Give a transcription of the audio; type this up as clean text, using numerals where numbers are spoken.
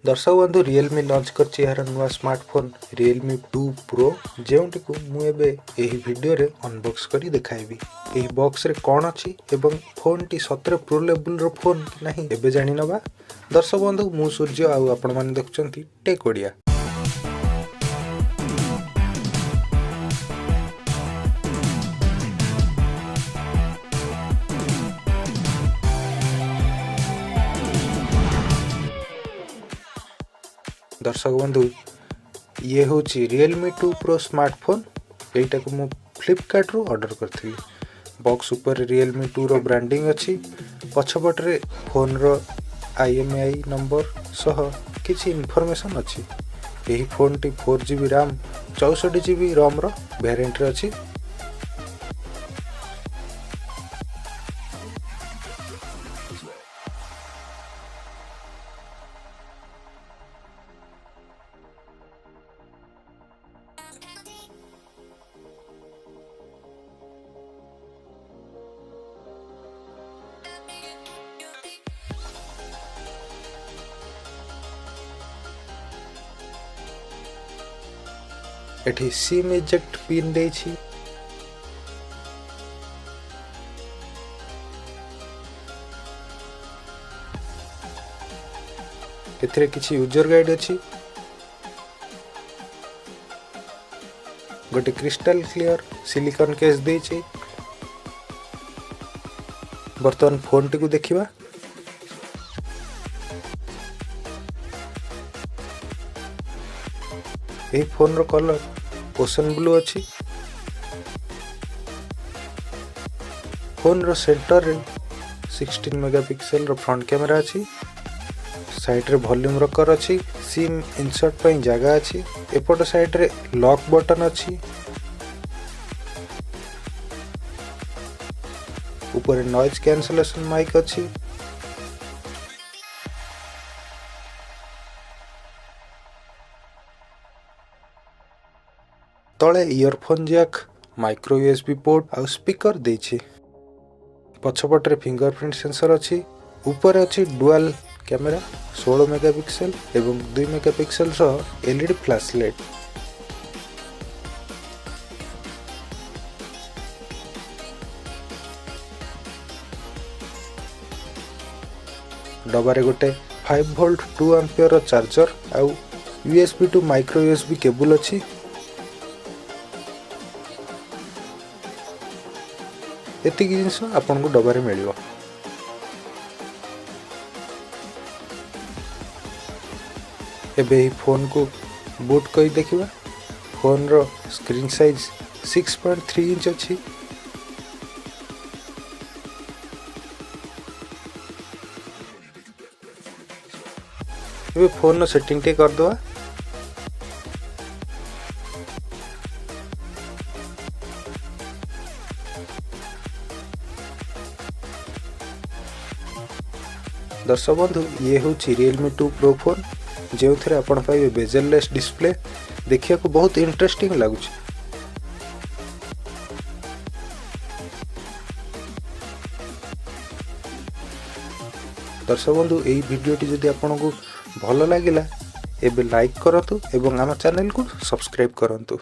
दर्शक बंधु Realme launch करछि यार नुआ स्मार्टफोन Realme 2 Pro जेउंटी को मु एबे एही वीडियो रे अनबॉक्स करी देखाइबी। एही बॉक्स रे कोन अछि एवं फोन टी सतरे प्रो लेवल रो फोन कि नाही एबे जानि नबा। दर्शक बंधु मु सूर्य आ आपण माने देखछंती टेकोडिया। दर्शक बंधु ये हूँ Realme 2 Pro स्मार्टफोन एटा को मु फ्लिपकार्ट रो ऑर्डर करथि। बॉक्स ऊपर Realme 2 रो ब्रांडिंग अछि। पछपट रे फोन रो IMEI नंबर सह किछि इंफॉर्मेशन अछि। एही phone T 4GB RAM 64GB ROM रो वेरिएंट रे अछि। एठी सिम इजेक्ट पिन देछि। एथिरे किछि यूजर गाइड अछि। गोटे क्रिस्टल क्लियर सिलिकॉन केस देछि। वर्तमान फोन टी को देखिबा। एही फोन रो कलर ओशन ब्लू अछि। फोन रो सेंटर रे 16 मेगापिक्सल रो फ्रंट कैमरा अछि। साइड रे वॉल्यूम रॉकर अछि। सिम इंसर्ट पई जगह अछि। एपट साइड रे लॉक बटन अछि। ऊपर नॉइज कैंसलेशन माइक अछि। तळे earphone jack micro USB port आ स्पीकर देछि। पछपट रे फिंगरप्रिंट सेंसर अछि। ऊपर अछि डुअल कैमरा 16 मेगापिक्सल एवं 2 मेगापिक्सल सह LED फ्लैश लाइट। डबारे गोटे 5 वोल्ट 2 एम्पियर चार्जर आ USB to micro USB cable अछि। एति जिंस आपन को डबारे मिलियो। एबे ही फोन को बूट करी देखिबा। फोन रो स्क्रीन साइज 6.3 इंच अछि। एबे फोन नो सेटिंग टे कर दवा। दर्शक बंधु ये हूँ Realme 2 Pro फोन जो थे आपण पाइबे बेजललेस डिस्प्ले देखिया को बहुत इंटरेस्टिंग लागुच। दर्शक बंधु एही वीडियोटी जदि आपण को भलो लागिला एबे लाइक करंतु एवं आम चैनल को सब्सक्राइब करंतु।